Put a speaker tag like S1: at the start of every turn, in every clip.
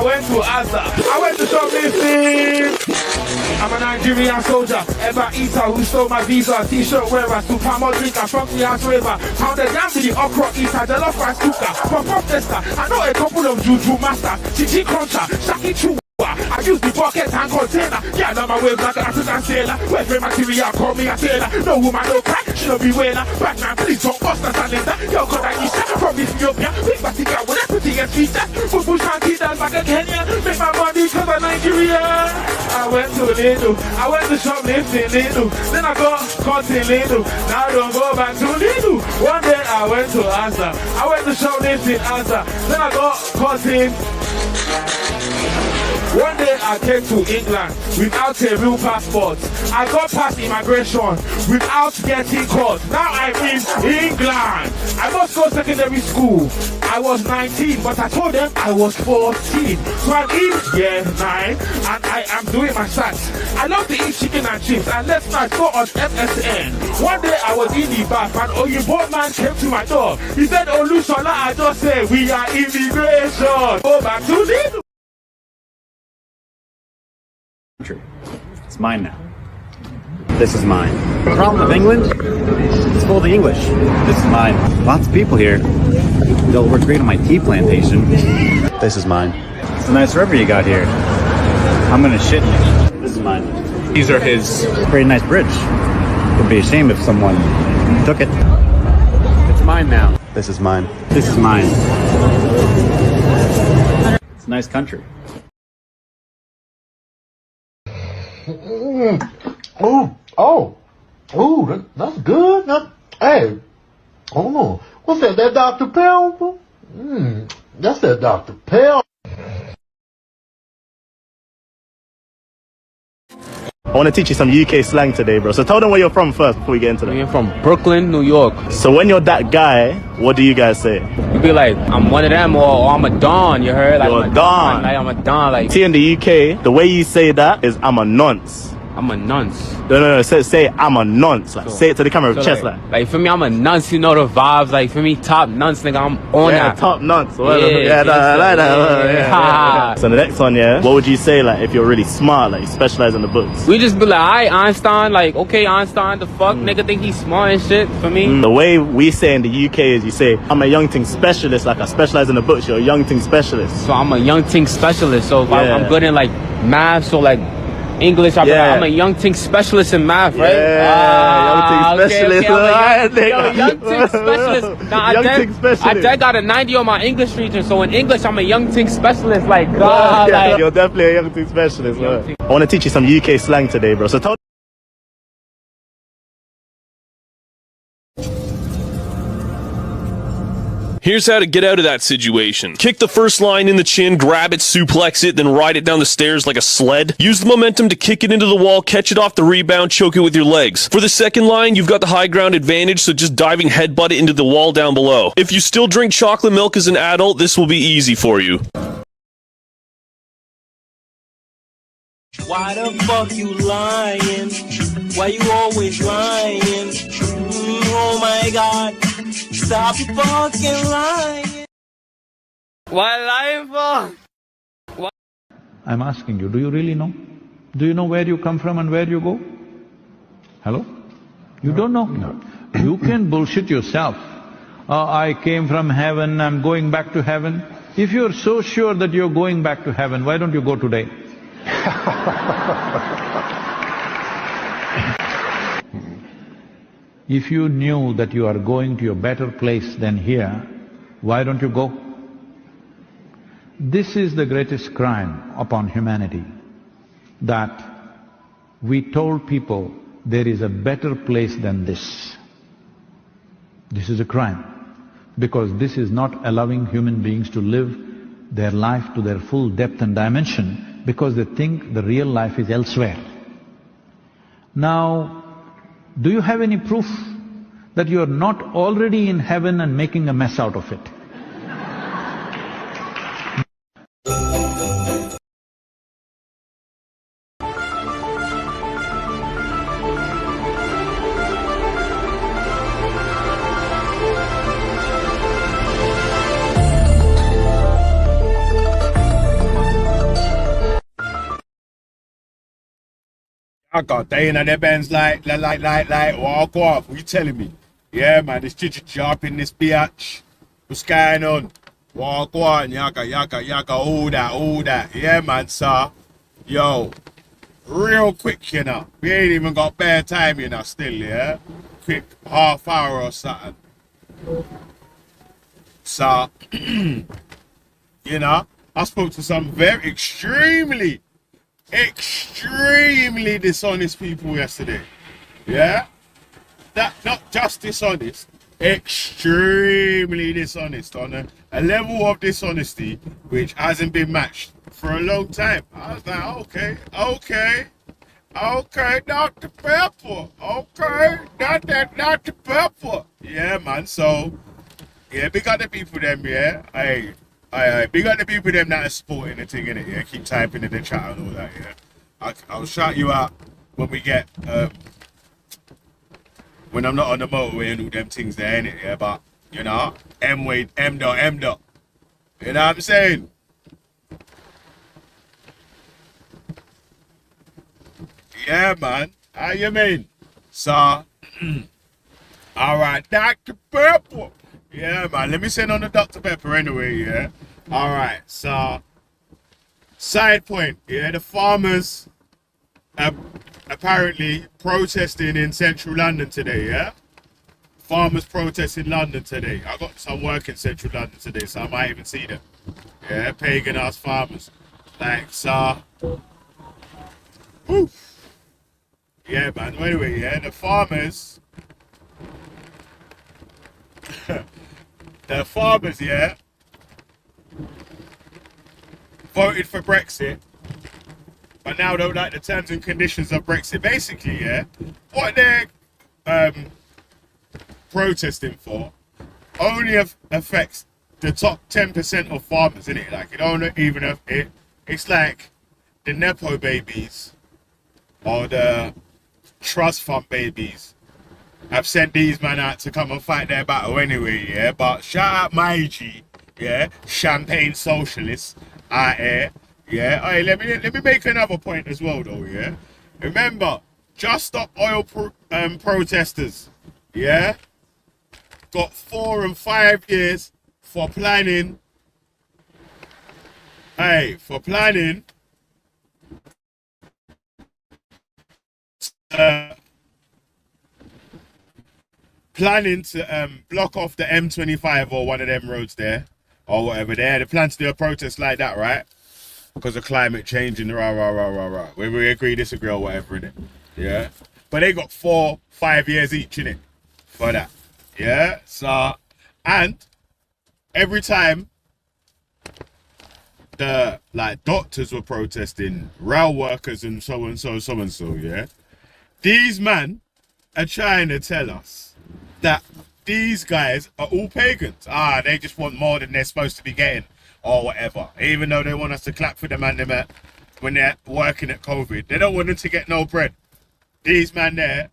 S1: I went to Asda. I went to shoplifting. I'm a Nigerian soldier, ever eater who stole my visa. T-shirt wearer, supermodel drinker, funky ass raver. Pounded yam to the okra eater, jollof rice cooker, pop-up tester. I know a couple of juju masters, chichi cruncher, shaki chew. I use the bucket and container. Yeah, now my waves like an African sailor. Where's material, call me a tailor. No woman, no crack, she don't be whaler. Batman, please don't bust us and later. Yo, cause I eat that from Ethiopia. Big batty girl with that prettiest feature. Fufu shanty dance back in Kenya. Make my money cause I'm Nigeria. I went to Lidl, I went to shoplifting Lidl. Then I got caught in Lidl. Now I don't go back to Lidl. One day I went to Asda. I went to shoplifting Asda. Then I got caught in. One day I came to England without a real passport. I got past immigration without getting caught. Now I'm in England. I must go secondary school. I was 19, but I told them I was 14. So I'm in year 9 and I am doing my stats. I love to eat chicken and chips and let's not go on FSN. One day I was in the bath and Oyinbo man came to my door. He said, Olushola, I just said we are immigration. Go back to Lidl.
S2: It's mine now. This is mine. The problem with England? It's full of the English. This is mine. Lots of people here. They'll work great on my tea plantation. This is mine. It's a nice river you got here. I'm gonna shit in it. This is mine.
S3: These are his.
S2: Pretty nice bridge. It would be a shame if someone took it. It's mine now. This is mine. This is mine. It's a nice country.
S4: That's good. Hey, oh, what's that? That Dr. Pepper? That's that Dr. Pepper.
S5: I want to teach you some UK slang today, bro. So tell them where you're from first before we get into that.
S6: I'm from Brooklyn, New York.
S5: So when you're that guy, what do you guys say?
S6: You be like, I'm one of them, or I'm a don, you heard? Like,
S5: You're a don.
S6: I'm a don, like.
S5: See, in the UK, the way you say that is I'm a nonce.
S6: I'm a nonce.
S5: No. Say I'm a nonce. Like, say it to the camera with chest,
S6: like for me, I'm a nonce. You know the vibes. Like for me, top nonce, nigga. I'm on
S5: yeah,
S6: that.
S5: top nonce.
S6: Yeah.
S5: So the next one, yeah. What would you say, like, if you're really smart, like, you specialize in the books?
S6: We just be like, alright, Einstein. Like, okay, Einstein. The fuck, nigga, think he's smart and shit. For me,
S5: The way we say in the UK is you say I'm a young thing specialist. Like, I specialize in the books. You're a young thing specialist.
S6: so I'm a young thing specialist. So if
S5: Yeah.
S6: I'm good in like math, so like. English, I'm,
S5: Yeah.
S6: like, I'm a young thing specialist in math, right?
S5: Young thing specialist.
S6: I'm a young thing specialist. Now,
S5: Young thing specialist.
S6: I got a 90 on my English region, so in English, I'm a young thing specialist. Like,
S5: You're definitely a young thing specialist.
S6: Young
S5: I want to teach you some UK slang today, bro. So tell.
S3: Here's how to get out of that situation. Kick the first line in the chin, grab it, suplex it, then ride it down the stairs like a sled. Use the momentum to kick it into the wall, catch it off the rebound, choke it with your legs. For the second line, you've got the high ground advantage, so just diving headbutt it into the wall down below. If you still drink chocolate milk as an adult, this will be easy for you.
S7: Why the fuck you lying? Why you always lying? Oh my god. Stop fucking lying.
S6: Why lying for?
S8: I'm asking you, do you really know? Do you know where you come from and where you go? Hello? You don't know? No. You can bullshit yourself. I came from heaven, I'm going back to heaven. If you're so sure that you're going back to heaven, why don't you go today? If you knew that you are going to a better place than here, why don't you go? This is the greatest crime upon humanity, that we told people there is a better place than this. This is a crime, because this is not allowing human beings to live their life to their full depth and dimension, because they think the real life is elsewhere. Now, do you have any proof that you are not already in heaven and making a mess out of it?
S9: I got they in their bands like, walk off. What you telling me? Yeah, man, this chichi up in this biatch. What's going on? Walk on, yaka, all that. Yeah, man, sir. Yo, real quick, you know. We ain't even got bare time, you know, still, yeah? Quick half hour or something. So, you know, I spoke to some very extremely dishonest people yesterday. Yeah? That not just dishonest, extremely dishonest on a level of dishonesty which hasn't been matched for a long time. I was like, okay, Dr. Pepper. Okay, Dr. Pepper. Yeah, man, so, yeah, big up the people them, yeah. Aye, big up the people them that are supporting the thing, innit, yeah. Keep typing in the chat and all that, yeah. I'll shout you out when we get, when I'm not on the motorway and all them things there, innit, yeah, but, you know, M dot. You know what I'm saying? Yeah, man. How you mean? So, alright, Dr. Pepper. Yeah, man. Let me send on the Dr. Pepper anyway, yeah? Alright, so, side point, yeah? The farmers are apparently protesting in central London today, yeah? Farmers protest in London today. I got some work in central London today, so I might even see them. Yeah, pagan ass farmers. Like, so, oof. Yeah, man. Anyway, yeah, the farmers, yeah, voted for Brexit, but now don't like the terms and conditions of Brexit. Basically, yeah, what they're protesting for only affects the top 10% of farmers, innit? Like, it don't even it's like the Nepo babies or the trust fund babies. I've sent these man out to come and fight their battle anyway, yeah. But shout out my G, yeah, champagne socialists out here, yeah. Hey, let me make another point as well, though, yeah. Remember, Just Stop Oil protesters, yeah, got 4 and 5 years for planning. Hey, for planning. Planning to block off the M25 or one of them roads there or whatever. They had a plan to do a protest like that, right? Because of climate change and rah. When we agree, disagree or whatever, innit? Yeah. But they got 4, 5 years each, innit? For that. Yeah. So, and every time the doctors were protesting, rail workers and so, yeah. These men are trying to tell us that these guys are all pagans. They just want more than they're supposed to be getting or whatever. Even though they want us to clap for them and them when they're working at COVID. They don't want them to get no bread. These men there,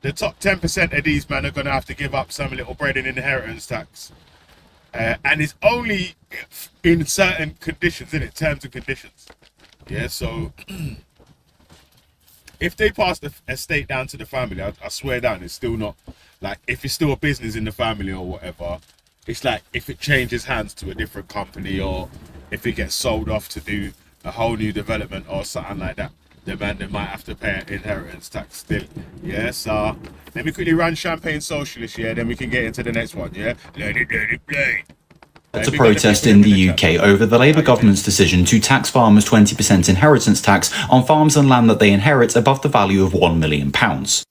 S9: the top 10% of these men are going to have to give up some little bread in inheritance tax. And it's only in certain conditions, innit? Terms and conditions. Yeah, so if they pass the estate down to the family, I swear down, it's still not, like, if it's still a business in the family or whatever, it's like if it changes hands to a different company or if it gets sold off to do a whole new development or something like that, the man they might have to pay an inheritance tax still. Yeah, so let me quickly run Champagne Socialist, yeah, then we can get into the next one, yeah? Let it play.
S10: To protest in the UK over the Labour government's decision to tax farmers 20% inheritance tax on farms and land that they inherit above the value of £1 million.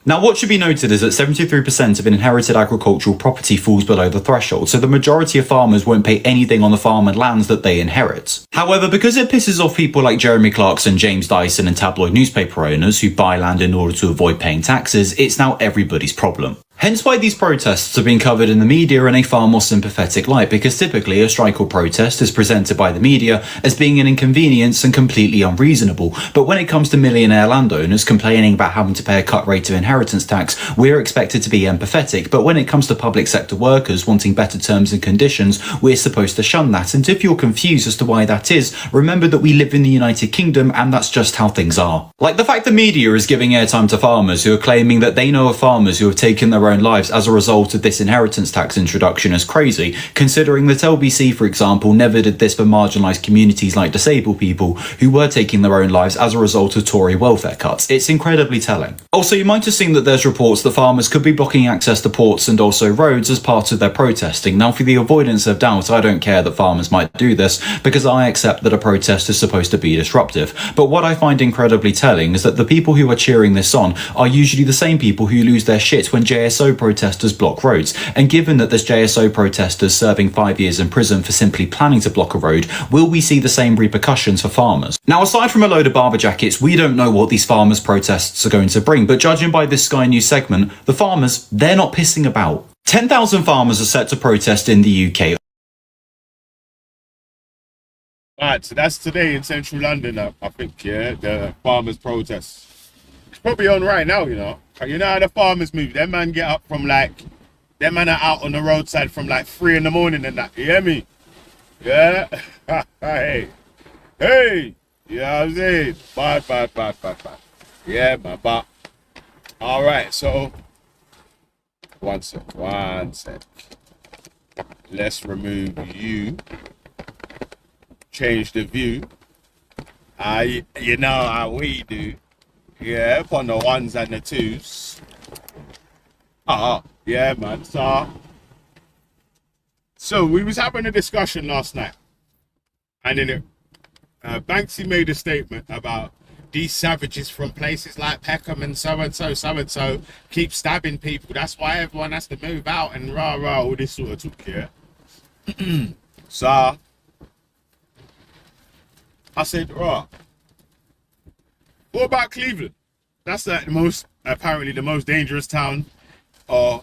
S10: Now, what should be noted is that 73% of inherited agricultural property falls below the threshold, so the majority of farmers won't pay anything on the farm and lands that they inherit. However, because it pisses off people like Jeremy Clarkson, James Dyson and tabloid newspaper owners who buy land in order to avoid paying taxes, it's now everybody's problem. Hence why these protests are being covered in the media in a far more sympathetic light, because typically a strike or protest is presented by the media as being an inconvenience and completely unreasonable. But when it comes to millionaire landowners complaining about having to pay a cut rate of inheritance tax, we're expected to be empathetic. But when it comes to public sector workers wanting better terms and conditions, we're supposed to shun that. And if you're confused as to why that is, remember that we live in the United Kingdom and that's just how things are. Like the fact the media is giving airtime to farmers who are claiming that they know of farmers who have taken their own lives as a result of this inheritance tax introduction is crazy, considering that LBC, for example, never did this for marginalised communities like disabled people who were taking their own lives as a result of Tory welfare cuts. It's incredibly telling. Also, you might have seen that there's reports that farmers could be blocking access to ports and also roads as part of their protesting. Now, for the avoidance of doubt, I don't care that farmers might do this, because I accept that a protest is supposed to be disruptive. But what I find incredibly telling is that the people who are cheering this on are usually the same people who lose their shit when JSO protesters block roads. And given that there's JSO protesters serving 5 years in prison for simply planning to block a road, will we see the same repercussions for farmers? Now, aside from a load of barber jackets, we don't know what these farmers' protests are going to bring, but judging by this Sky News segment, the farmers, they're not pissing about. 10,000 farmers are set to protest in the UK.
S9: Right, so that's today in central London, I think, yeah, the farmers' protest. It's probably on right now, you know. You know how the farmers move. Them man get up from like, them man are out on the roadside from like 3 in the morning and that. You hear me? Yeah? Hey. Hey! You know what I'm saying? Bad. Yeah, man, but. Alright, so. One sec. Let's remove you. Change the view. You know how we do. Yeah, upon the ones and the twos. Yeah, man. So we was having a discussion last night, and in it, Banksy made a statement about these savages from places like Peckham and so and so keep stabbing people. That's why everyone has to move out and rah all this sort of talk here. So I said, right, what about Cleveland? That's like apparently the most dangerous town or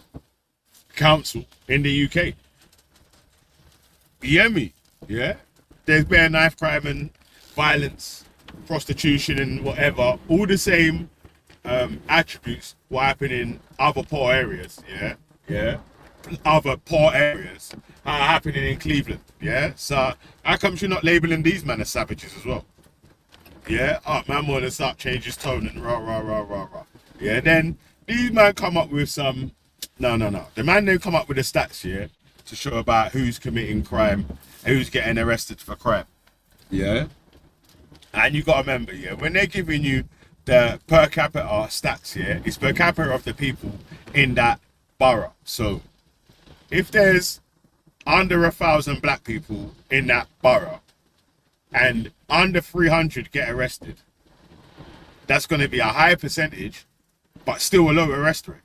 S9: council in the UK. You hear me? Yeah? There's bare knife crime and violence, prostitution and whatever, all the same attributes what happen in other poor areas, yeah? Other poor areas are happening in Cleveland, yeah? So how come you're not labeling these men as savages as well? Yeah, man want to start change his tone and rah. Yeah, then these man come up with some, no. The man then come up with the stats, yeah, to show about who's committing crime, who's getting arrested for crime, yeah? And you got to remember, yeah, when they're giving you the per capita stats, yeah, it's per capita of the people in that borough. So if there's under 1,000 black people in that borough and under 300 get arrested, that's going to be a high percentage, but still a low arrest rate.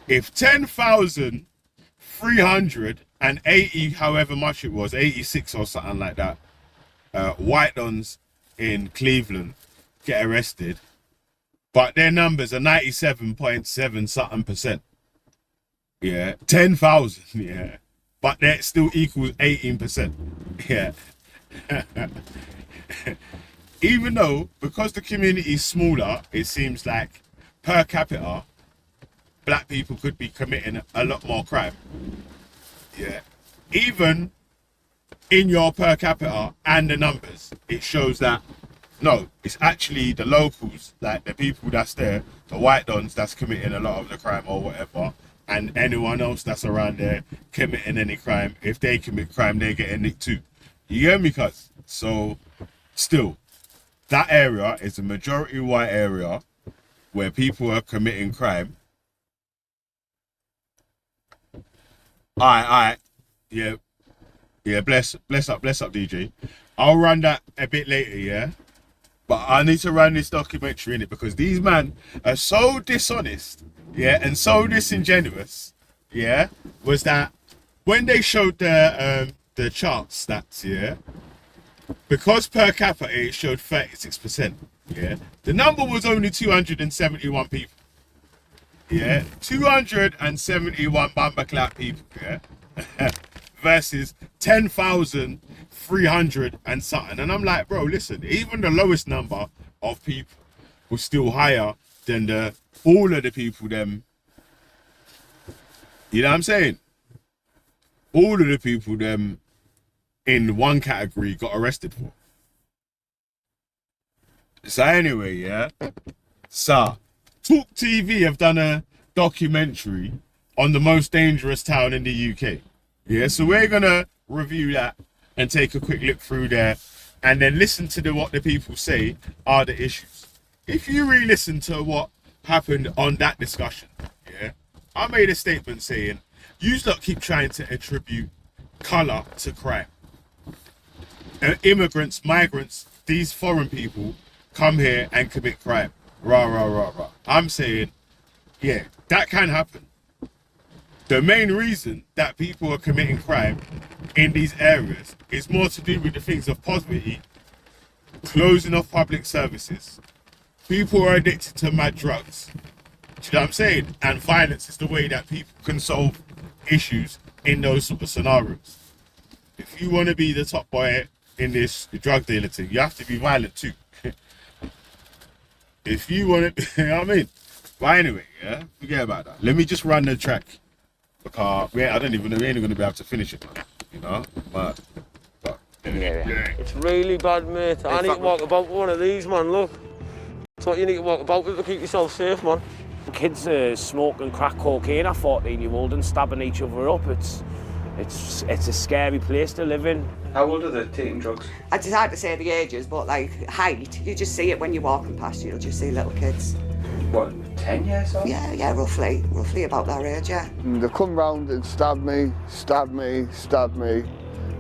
S9: If 10,380, however much it was, 86 or something like that, white ones in Cleveland get arrested, but their numbers are 97.7 something percent. Yeah, 10,000, yeah, but that still equals 18%. Yeah. Even though, because the community is smaller, it seems like per capita, black people could be committing a lot more crime. Yeah. Even in your per capita and the numbers, it shows that, no, it's actually the locals, like the people that's there, the white dons that's committing a lot of the crime or whatever, and anyone else that's around there committing any crime. If they commit crime, they're getting nicked too. You hear me, cuz? So, still, that area is a majority white area where people are committing crime. Alright. Yeah, bless up, DJ. I'll run that a bit later, yeah? But I need to run this documentary in it because these men are so dishonest, yeah, and so disingenuous, yeah, was that when they showed the chart stats, yeah, because per capita it showed 36%, yeah, the number was only 271 people. yeah, 271 bumper clap people, yeah, versus 10,300 and something. And I'm like, bro, listen, even the lowest number of people was still higher than all of the people them. You know what I'm saying? All of the people them in one category got arrested for. So anyway, yeah. So Talk TV have done a documentary on the most dangerous town in the UK. Yeah, so we're gonna review that and take a quick look through there and then listen to what the people say are the issues. If you re-listen to what happened on that discussion, yeah, I made a statement saying, you lot keep trying to attribute colour to crime. Immigrants, migrants, these foreign people come here and commit crime. Rah, rah, rah, rah. I'm saying, yeah, that can happen. The main reason that people are committing crime in these areas is more to do with the things of poverty, closing off public services. People are addicted to mad drugs. Do you know what I'm saying? And violence is the way that people can solve issues in those sort of scenarios. If you want to be the top boy in this drug dealer thing, you have to be violent too. If you want to, you know what I mean? But anyway, yeah, forget about that. Let me just run the track. Because we ain't going to be able to finish it, man. You know? But anyway. Yeah.
S11: It's really bad, mate. I need to walk about with one of these, man, look. That's what you need to walk about with to keep yourself safe, man.
S6: Kids smoking crack cocaine at 14-year-old and stabbing each other up. It's a scary place to live in.
S12: How old are they taking drugs?
S13: It's hard to say the ages, but like height, you just see it when you're walking past, you'll just see little kids.
S12: What, 10 years old?
S13: Yeah, roughly about that age, yeah.
S14: They come round and stabbed me, and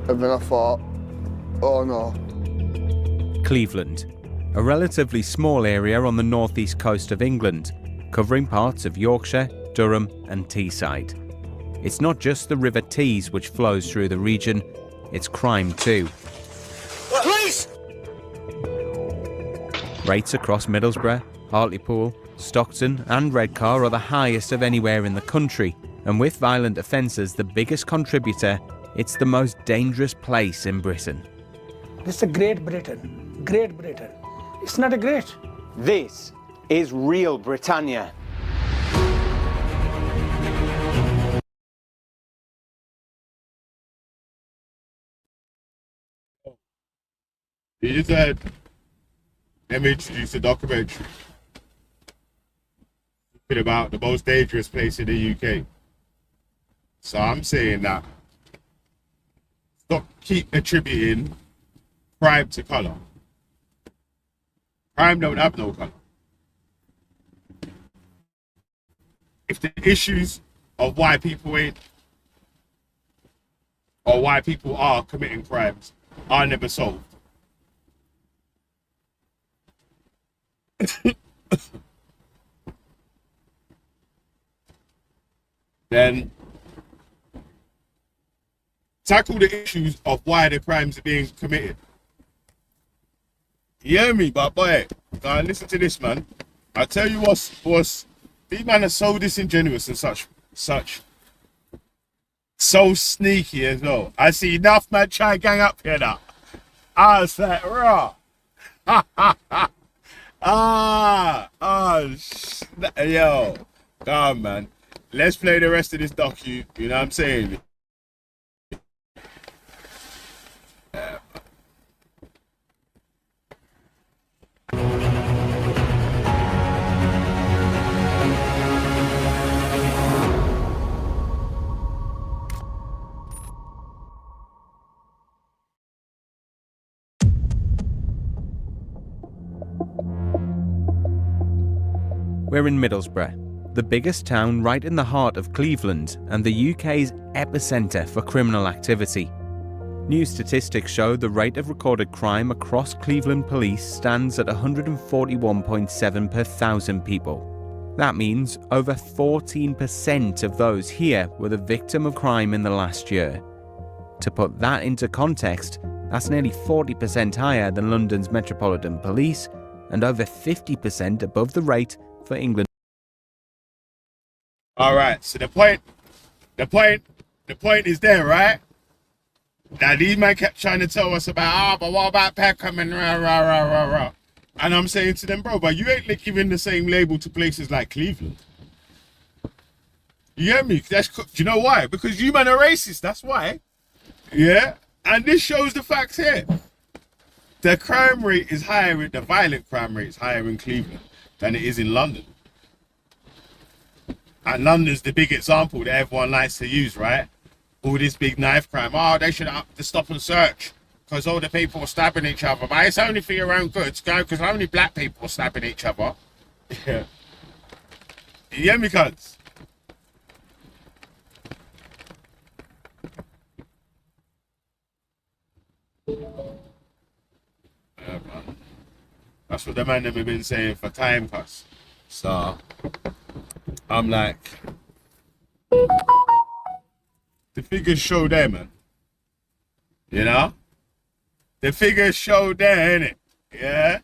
S14: then I thought, oh no.
S15: Cleavland, a relatively small area on the northeast coast of England, covering parts of Yorkshire, Durham and Teesside. It's not just the River Tees which flows through the region, it's crime too.
S7: Police!
S15: Rates across Middlesbrough, Hartlepool, Stockton and Redcar are the highest of anywhere in the country, and with violent offences the biggest contributor, it's the most dangerous place in Britain.
S16: This is a Great Britain. Great Britain. It's not a great.
S17: This is real Britannia.
S9: You just said, let me introduce a documentary about the most dangerous place in the UK. So I'm saying that stop keep attributing crime to colour. Crime don't have no colour. If the issues of why people ain't or why people are committing crimes are never solved, then tackle the issues of why the crimes are being committed. You hear me? But boy, listen to this, man. I tell you what's these men are so disingenuous and so sneaky as well. I see enough man try and gang up here now. I was like, raw. Yo, come on, man. Let's play the rest of this docu. You know what I'm saying?
S15: We're in Middlesbrough, the biggest town right in the heart of Cleveland and the UK's epicentre for criminal activity. New statistics show the rate of recorded crime across Cleveland police stands at 141.7 per thousand people. That means over 14% of those here were the victim of crime in the last year. To put that into context, that's nearly 40% higher than London's Metropolitan Police and over 50% above the rate for England.
S9: All right. So the point is there, right? Now these men kept trying to tell us about, but what about Peckham and rah rah rah rah rah? And I'm saying to them, bro, but you ain't giving the same label to places like Cleveland. You hear me? Do you know why? Because you men are racist. That's why. Yeah. And this shows the facts here. The crime rate is higher, the violent crime rate is higher in Cleveland than it is in London. And London's the big example that everyone likes to use, right? All this big knife crime. Oh, they should have to stop and search because all the people are stabbing each other. But it's only for your own goods, because only black people are stabbing each other. Yeah. You hear me, cuz? Yeah, man. That's what the man have been saying for time, cuz. So, I'm like, the figures show there, man. You know? The figures show there, innit? Yeah?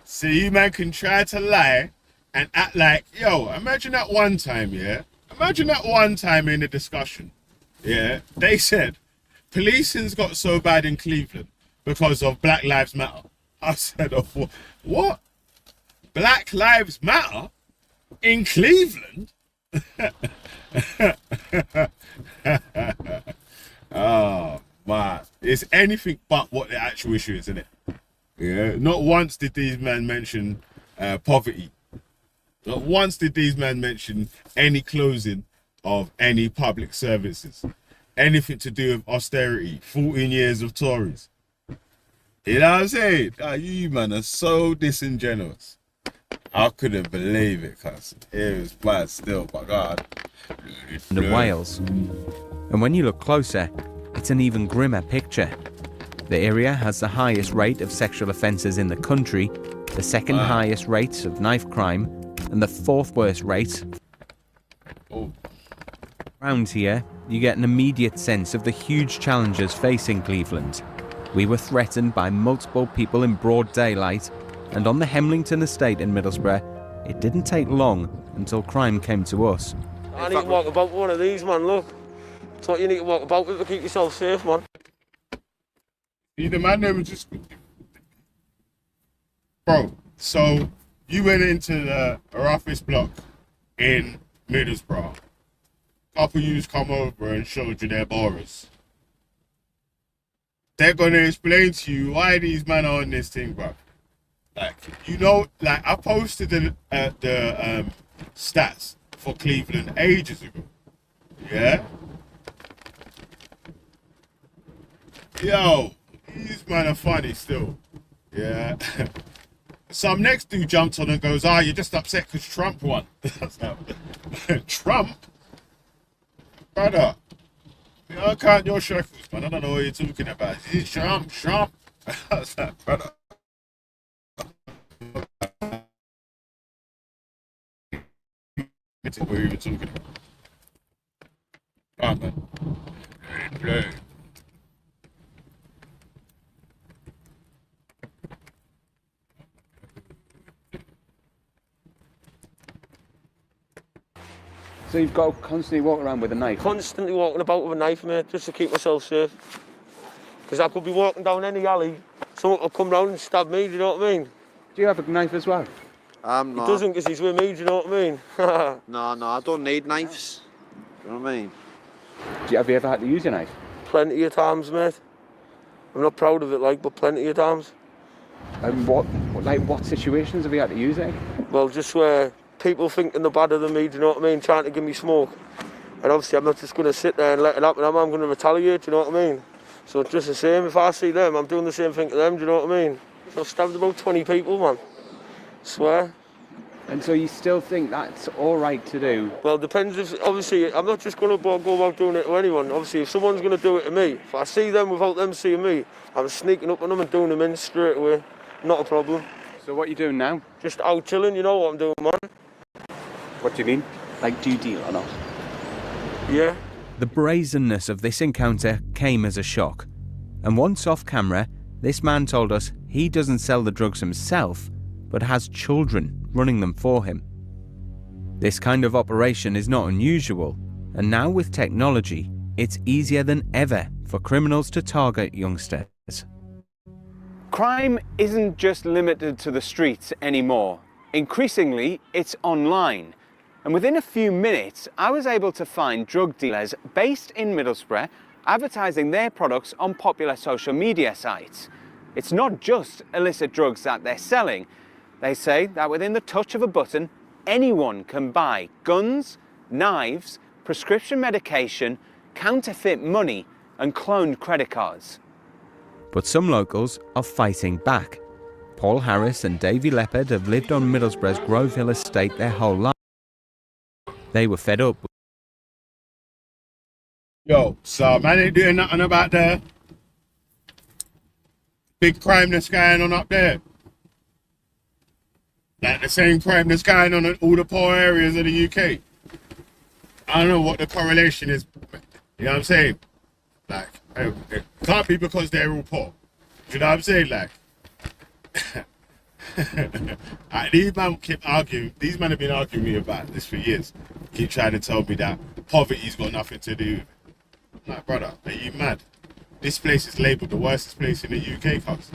S9: So you man can try to lie and act like, yo, imagine that one time, yeah? Imagine that one time in the discussion, yeah? They said, policing's got so bad in Cleveland because of Black Lives Matter. I said, oh, what? Black Lives Matter? In Cleveland? Oh man, it's anything but what the actual issue is, isn't it? Yeah, not once did these men mention poverty. Not once did these men mention any closing of any public services, anything to do with austerity, 14 years of Tories. You know what I'm saying? You man are so disingenuous. I couldn't believe it, cuz it was bad still, my God.
S15: And Wales. And when you look closer, it's an even grimmer picture. The area has the highest rate of sexual offences in the country, the second highest rates of knife crime, and the fourth worst rate. Around here, you get an immediate sense of the huge challenges facing Cleveland. We were threatened by multiple people in broad daylight, and on the Hemlington estate in Middlesbrough, it didn't take long until crime came to us.
S11: I need to walk about one of these, man, look. That's what you need to walk about with to keep yourself safe, man.
S9: See, the man there was just... Bro, so you went into our office block in Middlesbrough. Couple yous come over and showed you their borers. They're gonna explain to you why these men are on this thing, bro. Like, you know, like I posted the stats for Cleveland ages ago. Yeah? Yo, these men are funny still. Yeah. Some next dude jumped on and goes, you're just upset because Trump won. Trump? Brother. I count your shekels, man. I don't know what you're talking about. It's Trump. That's that, brother. What are you even talking about? Come on, man. Play.
S17: So you've got to constantly walk around with a knife?
S11: Constantly walking about with a knife, mate, just to keep myself safe. Because I could be walking down any alley, someone will come round and stab me, do you know what I mean?
S17: Do you have a knife as well?
S11: No. He doesn't because he's with me, do you know what I mean?
S18: No, I don't need knives. Do you know what I mean?
S17: Have you ever had to use your knife?
S11: Plenty of times, mate. I'm not proud of it, but plenty of times.
S17: And what situations have you had to use it?
S11: Well, just where people thinking they're better than me, do you know what I mean? Trying to give me smoke. And obviously I'm not just going to sit there and let it happen. I'm going to retaliate, do you know what I mean? So it's just the same. If I see them, I'm doing the same thing to them, do you know what I mean? I've stabbed about 20 people, man. Swear.
S17: And so you still think that's all right to do?
S11: Well, depends if, obviously, I'm not just going to go about doing it to anyone. Obviously, if someone's going to do it to me, if I see them without them seeing me, I'm sneaking up on them and doing them in straight away. Not a problem.
S17: So what are you doing now?
S11: Just out chilling, you know what I'm doing, man.
S17: What do you mean? Like, do you deal or not?
S11: Yeah.
S15: The brazenness of this encounter came as a shock. And once off camera, this man told us he doesn't sell the drugs himself, but has children running them for him. This kind of operation is not unusual, and now with technology, it's easier than ever for criminals to target youngsters.
S17: Crime isn't just limited to the streets anymore. Increasingly, it's online. And within a few minutes, I was able to find drug dealers based in Middlesbrough advertising their products on popular social media sites. It's not just illicit drugs that they're selling. They say that within the touch of a button, anyone can buy guns, knives, prescription medication, counterfeit money, and cloned credit cards.
S15: But some locals are fighting back. Paul Harris and Davy Leopard have lived on Middlesbrough's Grove Hill estate their whole life. They were fed up.
S9: Yo, so man ain't doing nothing about the big crime that's going on up there. Like the same crime that's going on in all the poor areas of the UK. I don't know what the correlation is. You know what I'm saying? Like, it can't be because they're all poor. You know what I'm saying? Like, these men keep arguing. These men have been arguing me about this for years. Keep trying to tell me that poverty's got nothing to do with it. I'm like, brother, are you mad? This place is labelled the worst place in the UK, cuz.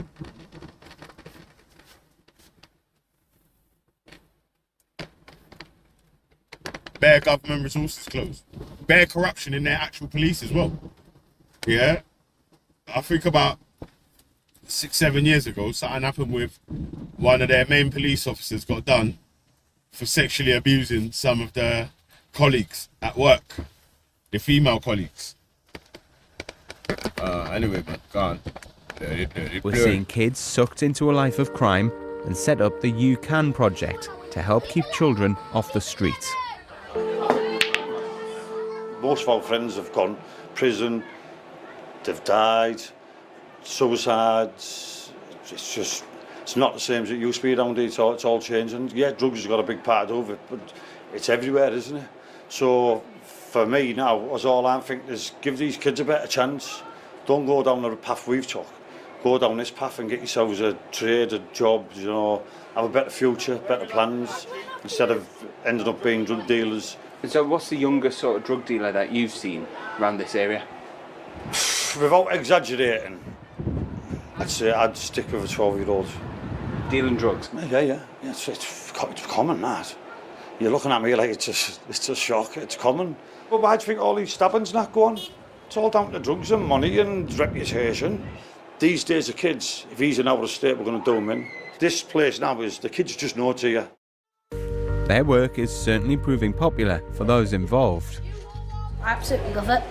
S9: Bare government resources closed. Bare corruption in their actual police as well. Yeah? I think about 6-7 years ago, something happened with one of their main police officers got done for sexually abusing some of the colleagues at work. The female colleagues. Anyway, man, go on.
S15: We're seeing kids sucked into a life of crime and set up the You Can project to help keep children off the streets.
S19: Most of our friends have gone prison, they've died, suicides. It's not the same as it used to be around here. It's all changing. Yeah, drugs has got a big part of it, but it's everywhere, isn't it? So for me now, all I'm thinking is give these kids a better chance. Don't go down the path we've took. Go down this path and get yourselves a trade, a job, you know, have a better future, better plans, instead of ending up being drug dealers.
S17: And so what's the youngest sort of drug dealer that you've seen around this area?
S19: Without exaggerating, I'd say I'd stick with a 12-year-old.
S17: Dealing drugs?
S19: Yeah. It's common, that. You're looking at me like it's a shock. It's common. But why do you think all these stabbings not go on? It's all down to drugs and money and reputation. These days, the kids, if he's in our state, we're going to do him in. This place now is, the kids just know to you.
S15: Their work is certainly proving popular for those involved.
S20: I absolutely love it.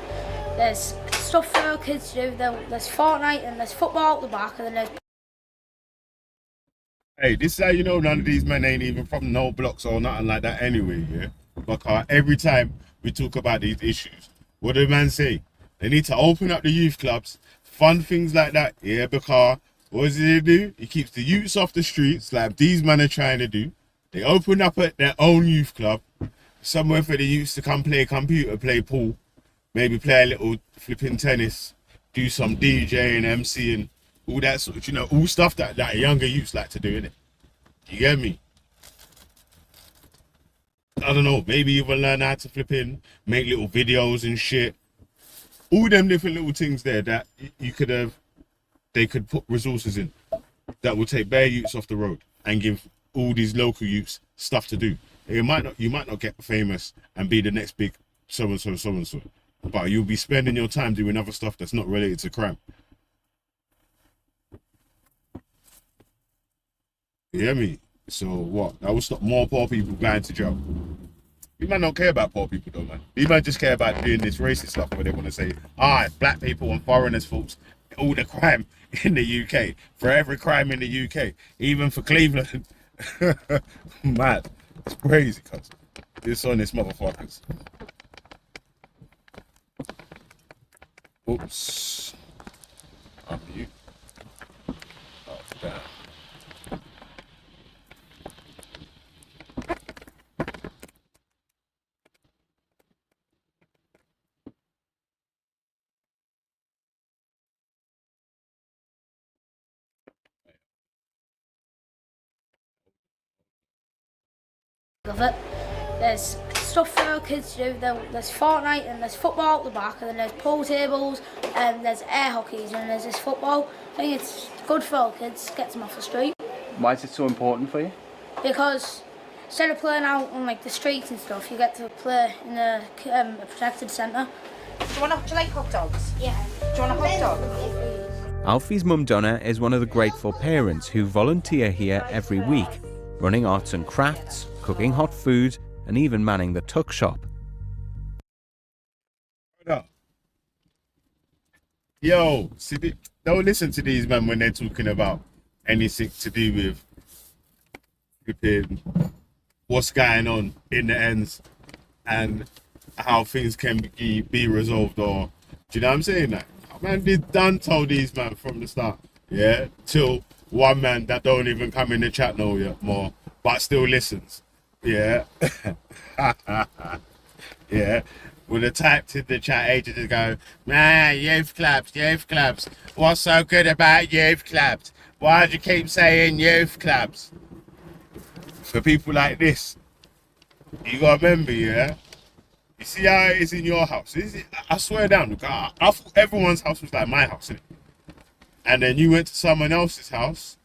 S20: There's stuff for our kids to do. There's Fortnite and there's football at the back, and then there's...
S9: Hey, this is how you know none of these men ain't even from no blocks or nothing like that anyway, yeah? Because every time we talk about these issues, what do the man say? They need to open up the youth clubs, fund things like that, yeah? Because what does he do? He keeps the youths off the streets like these men are trying to do. They open up at their own youth club, somewhere for the youths to come play computer, play pool, maybe play a little flipping tennis, do some DJing, MCing, all that sort of, you know, all stuff that younger youths like to do, innit? You get me? I don't know, maybe even learn how to flipping, make little videos and shit. All them different little things there that they could put resources in that will take bare youths off the road and give all these local youths stuff to do. You might not get famous and be the next big so-and-so, but you'll be spending your time doing other stuff that's not related to crime. You hear me? So what? That will stop more poor people going to jail. You might not care about poor people though, man. You might just care about doing this racist stuff where they want to say, it's black people and foreigners' faults. All the crime in the UK. For every crime in the UK. Even for Cleveland. Mad. It's crazy, cuz. Dishonest motherfuckers. Oops. Unmute. Oh, damn.
S20: Love it. There's stuff for our kids to do. There's Fortnite and there's football at the back, and then there's pool tables and there's air hockeys and there's this football. I think it's good for our kids, gets them off the street.
S17: Why is it so important for you?
S20: Because instead of playing out on like the streets and stuff, you get to play in a protected centre.
S21: Do you like hot dogs?
S20: Yeah.
S21: Do you want a hot dog?
S15: Alfie's mum Donna is one of the grateful parents who volunteer here every week, running arts and crafts, cooking hot food, and even manning the tuck shop.
S9: Yo, see, don't listen to these men when they're talking about anything to do with flipping what's going on in the ends and how things can be resolved, or do you know what I'm saying? That man did done told these man from the start, yeah, till one man that don't even come in the chat no more, but still listens, yeah. Yeah, would have typed in the chat ages ago, man, youth clubs, what's so good about youth clubs? Why do you keep saying youth clubs? For people like this, you gotta remember, yeah, you see how it is in your house. I swear down, look, I thought everyone's house was like my house, innit? And then you went to someone else's house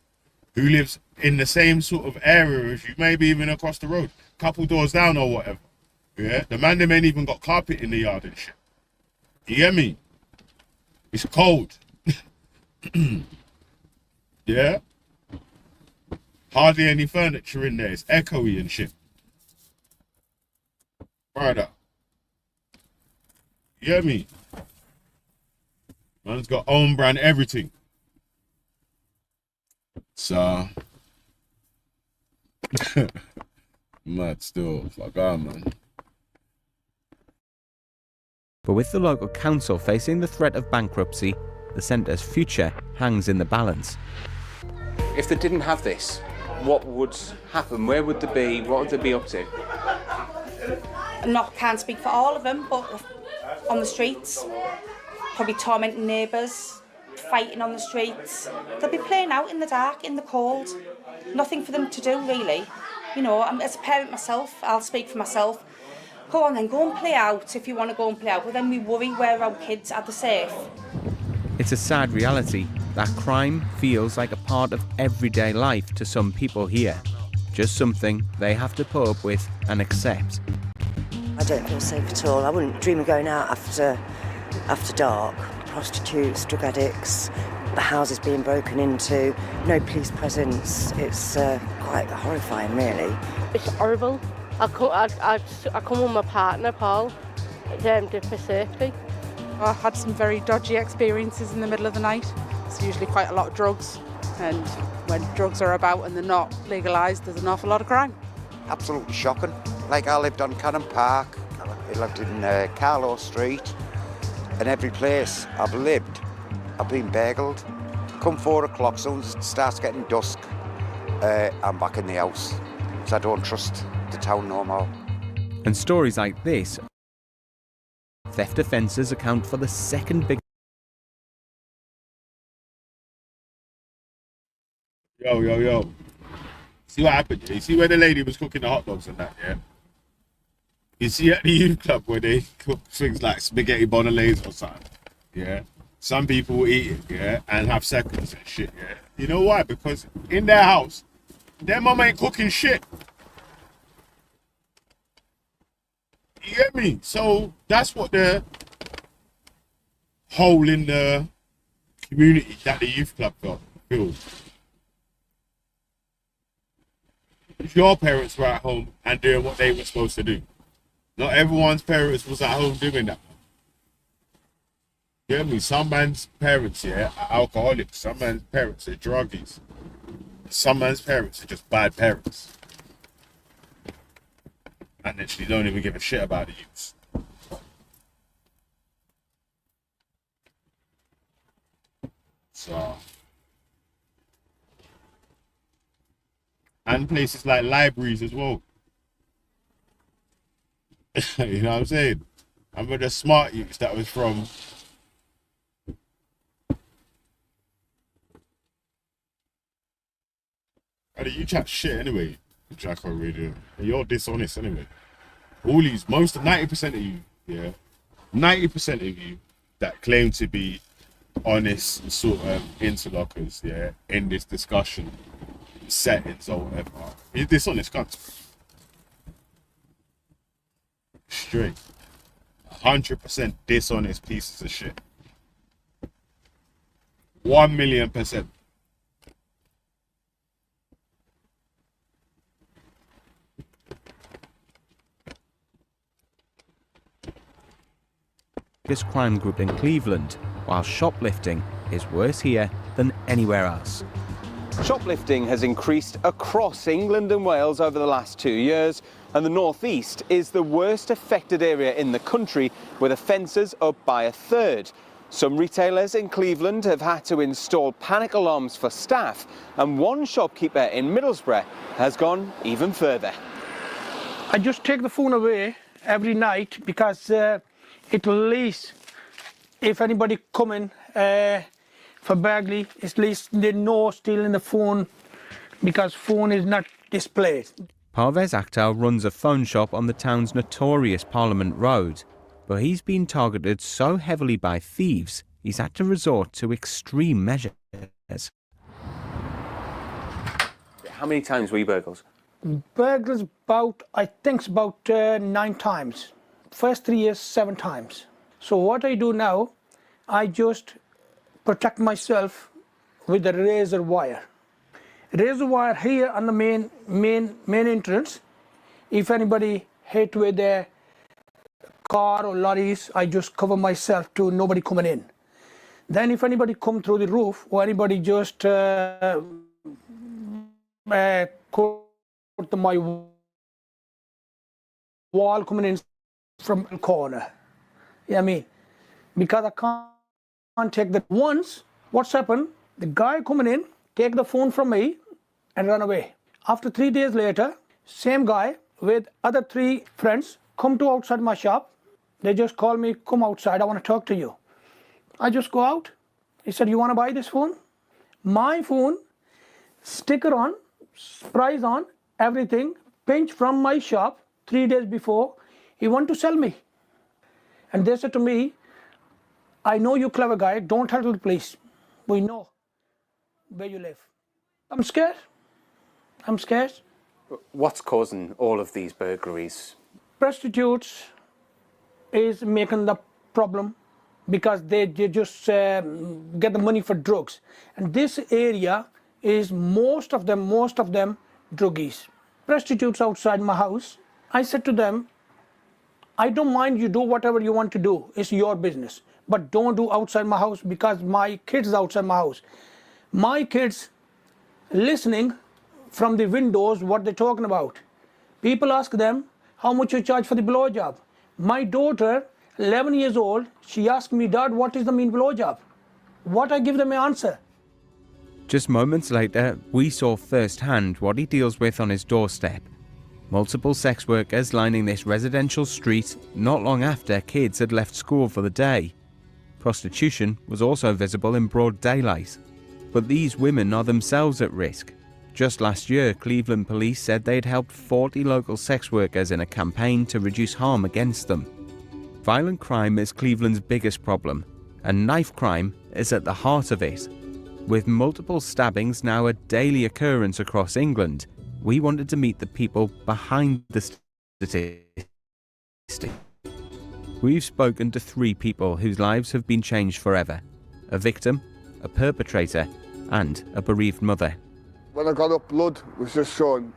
S9: who lives in the same sort of area as you, maybe even across the road, couple doors down or whatever. Yeah, the man, them ain't even got carpet in the yard and shit. You get me? It's cold. Yeah? Hardly any furniture in there. It's echoey and shit. Brother. You get me? Man's got own brand everything. So... mad still. Fuck on, man.
S15: But with the local council facing the threat of bankruptcy, the centre's future hangs in the balance.
S17: If they didn't have this, what would happen? Where would they be? What would they be up to?
S21: Can't speak for all of them, but on the streets, probably tormenting neighbours, fighting on the streets. They'll be playing out in the dark, in the cold. Nothing for them to do, really. You know, as a parent myself, I'll speak for myself. Go on then, go and play out if you want to go and play out, but then we worry where our kids are safe.
S15: It's a sad reality that crime feels like a part of everyday life to some people here. Just something they have to put up with and accept.
S22: I don't feel safe at all. I wouldn't dream of going out after dark. Prostitutes, drug addicts, the houses being broken into, no police presence. It's quite horrifying, really.
S23: It's horrible. I come with my partner, Paul, for safety.
S24: I had some very dodgy experiences in the middle of the night. It's usually quite a lot of drugs, and when drugs are about and they're not legalised, there's an awful lot of crime.
S25: Absolutely shocking. Like, I lived on Cannon Park, I lived in Carlow Street, and every place I've lived, I've been burgled. Come 4 o'clock, soon as it starts getting dusk, I'm back in the house, because I don't trust the town no more.
S15: And stories like this, theft offences account for the second biggest.
S9: Yo. See what happened? You see where the lady was cooking the hot dogs and that, yeah? You see at the youth club where they cook things like spaghetti bolognese or something, yeah? Some people will eat it, yeah, and have seconds and shit, yeah? You know why? Because in their house, their mum ain't cooking shit. You get me? So that's what the hole in the community that the youth club feels. If your parents were at home and doing what they were supposed to do. Not everyone's parents was at home doing that. You get me? Some man's parents, yeah, are alcoholics. Some man's parents are druggies. Some man's parents are just bad parents. And literally don't even give a shit about the youths. So, and places like libraries as well. You know what I'm saying? I remember the smart youths that was from you chat shit anyway, Jack on radio. You're dishonest anyway. all these, most 90% of you, yeah, 90% of you that claim to be honest sort of interlocutors, yeah, in this discussion settings or whatever, you're dishonest cunts. Straight. 100% dishonest pieces of shit. 1,000,000%.
S15: Biggest crime group in Cleveland, while shoplifting is worse here than anywhere else.
S17: Shoplifting has increased across England and Wales over the last 2 years, and the North East is the worst affected area in the country, with offences up by 1/3. Some retailers in Cleveland have had to install panic alarms for staff, and one shopkeeper in Middlesbrough has gone even further.
S16: I just take the phone away every night because at least if anybody coming for burglary, at least they know stealing the phone because phone is not displayed.
S15: Parvez Akhtar runs a phone shop on the town's notorious Parliament Road, but he's been targeted so heavily by thieves he's had to resort to extreme measures.
S17: How many times were you burgled?
S16: Burglars about, I think it's about 9 times. First 3 years, 7 times. So what I do now, I just protect myself with the razor wire. Razor wire here on the main entrance. If anybody hit with their car or lorries, I just cover myself to nobody coming in. Then if anybody come through the roof or anybody just put my wall coming in from the corner. Yeah, I mean, because I can't take that. Once, what's happened? The guy coming in, take the phone from me and run away. After 3 days later, same guy with other 3 friends come to outside my shop. They just call me, come outside, I want to talk to you. I just go out. He said, you want to buy this phone? My phone, sticker on, price on, everything, pinch from my shop 3 days before. He want to sell me. And they said to me, I know you clever guy, don't tell to the police. We know where you live. I'm scared. I'm scared.
S17: What's causing all of these burglaries?
S16: Prostitutes is making the problem because they just get the money for drugs. And this area is most of them druggies. Prostitutes outside my house. I said to them, I don't mind you do whatever you want to do. It's your business. But don't do outside my house because my kids outside my house. My kids listening from the windows what they're talking about. People ask them how much you charge for the blowjob. My daughter, 11 years old, she asked me, Dad, what is the mean blowjob? What I give them an answer.
S15: Just moments later, we saw firsthand what he deals with on his doorstep. Multiple sex workers lining this residential street not long after kids had left school for the day. Prostitution was also visible in broad daylight. But these women are themselves at risk. Just last year, Cleveland police said they'd helped 40 local sex workers in a campaign to reduce harm against them. Violent crime is Cleveland's biggest problem, and knife crime is at the heart of it. With multiple stabbings now a daily occurrence across England, we wanted to meet the people behind the statistics. We've spoken to 3 people whose lives have been changed forever: a victim, a perpetrator, and a bereaved mother.
S14: When I got up, blood was just showing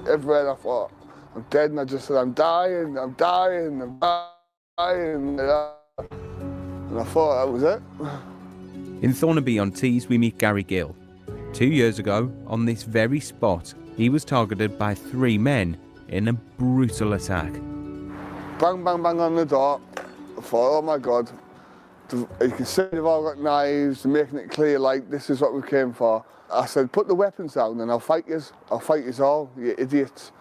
S14: everywhere. I thought, I'm dead, and I just said, I'm dying, I'm dying, I'm dying. And I thought that was it.
S15: In Thornaby-on-Tees, we meet Gary Gill. 2 years ago, on this very spot, he was targeted by 3 men in a brutal attack.
S14: Bang, bang, bang on the door. I thought, oh my God. You can see they've all got knives, making it clear, like, this is what we came for. I said, put the weapons down and I'll fight yous. I'll fight yous all, you idiots.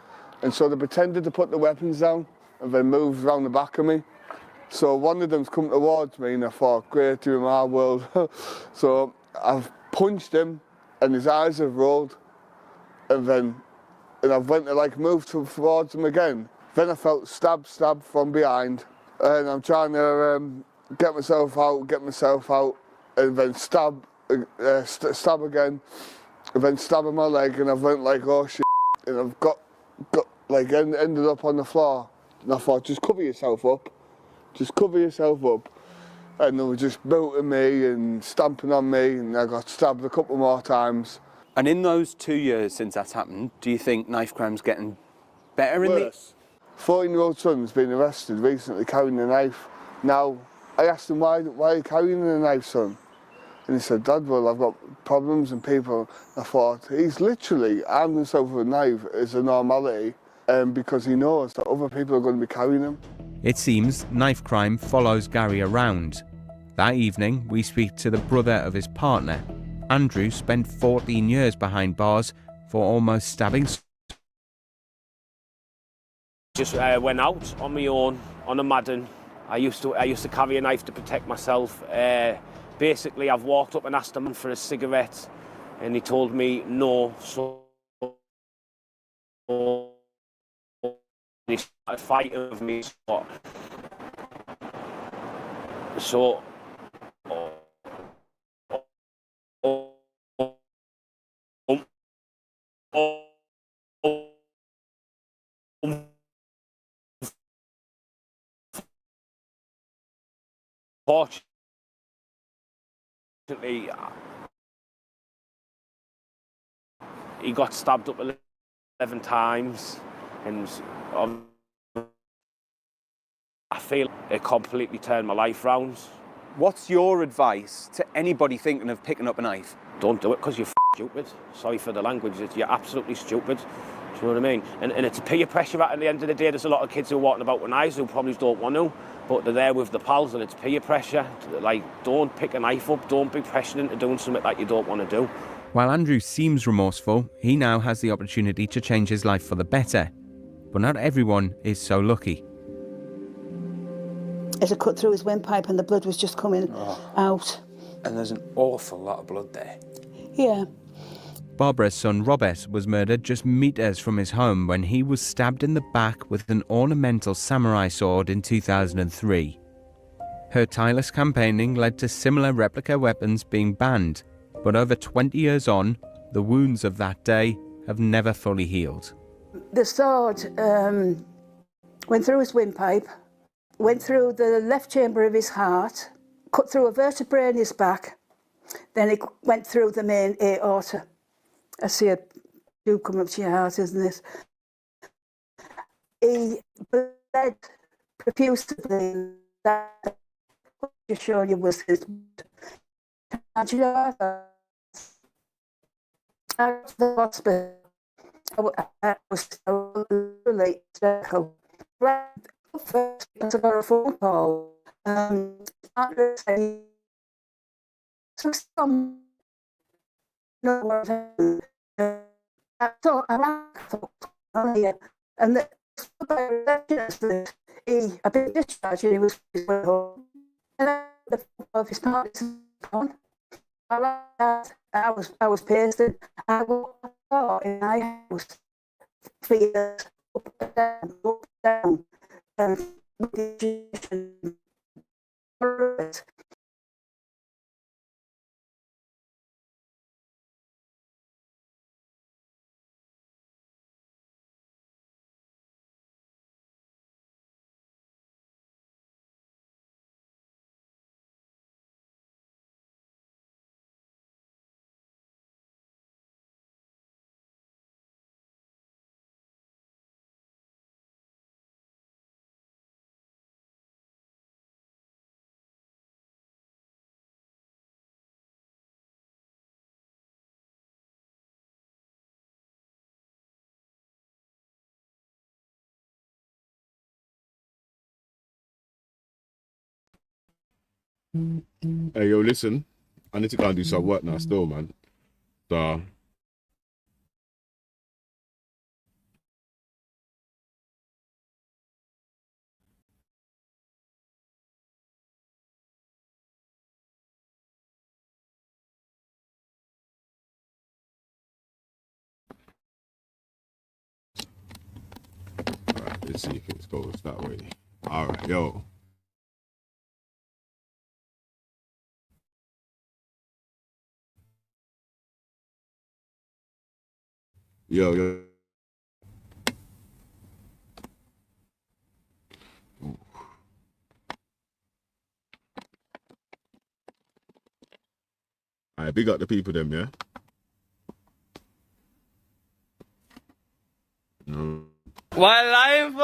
S14: And so they pretended to put the weapons down and then moved around the back of me. So one of them's come towards me and I thought, great, you're in my world. So I've punched him and his eyes have rolled. And then and I went to like move towards him again. Then I felt stab from behind, and I'm trying to get myself out, and then stab again, and then stab in my leg, and I went like, oh shit, and I've got like ended up on the floor. And I thought, just cover yourself up, and they were just booting me and stamping on me, and I got stabbed a couple more times.
S17: And in those 2 years since that's happened, do you think knife crime's getting better?
S14: Worse. 14-year-old son's been arrested recently carrying a knife. Now, I asked him, why are you carrying a knife, son? And he said, Dad, well, I've got problems and people. I thought, he's literally armed himself with a knife as a normality, because he knows that other people are going to be carrying him.
S15: It seems knife crime follows Gary around. That evening, we speak to the brother of his partner. Andrew spent 14 years behind bars for almost stabbing.
S6: Just went out on my own, on a Madden. I used to carry a knife to protect myself. Basically, I've walked up and asked him for a cigarette, and he told me no. So he started fighting with me. So fortunately, he got stabbed up 11 times, and I feel it completely turned my life round.
S17: What's your advice to anybody thinking of picking up a knife?
S6: Don't do it, because you're stupid. Sorry for the language, you're absolutely stupid. Do you know what I mean? And it's peer pressure at the end of the day. There's a lot of kids who are walking about with knives who probably don't want to, but they're there with the pals, and it's peer pressure. Like, don't pick a knife up, don't be pressured into doing something that you don't want to do.
S15: While Andrew seems remorseful, he now has the opportunity to change his life for the better. But not everyone is so lucky.
S1: It had cut through his windpipe and the blood was just coming out.
S12: And there's an awful lot of blood there.
S1: Yeah.
S15: Barbara's son Robert was murdered just meters from his home when he was stabbed in the back with an ornamental samurai sword in 2003. Her tireless campaigning led to similar replica weapons being banned, but over 20 years on, the wounds of that day have never fully healed.
S1: The sword went through his windpipe, went through the left chamber of his heart, cut through a vertebrae in his back, then it went through the main aorta. I see a tube coming up to your heart, isn't it? He bled profusely. That to show you was his blood. At the hospital, I was so late. First, I got a phone call. So some no one I thought and the he a bit discharged and he was home. And the of his partner's gone. I was pasted. I walked in my house for years, up and down, and
S9: Hey, yo, listen. I need to go and do some work now still, man. So to see if it goes that way. All right, yo. Yo. All right, big up the people them, yeah? No.
S7: Why life?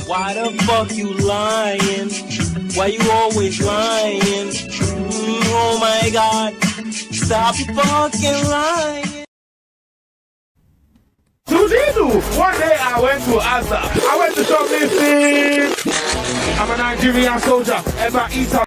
S7: Why the fuck you lying? Why you always lying? Oh my god, stop fucking lying.
S2: Sujidu! One day I went to Asda. I went to shoplifting. I'm a Nigerian soldier. Ever eat a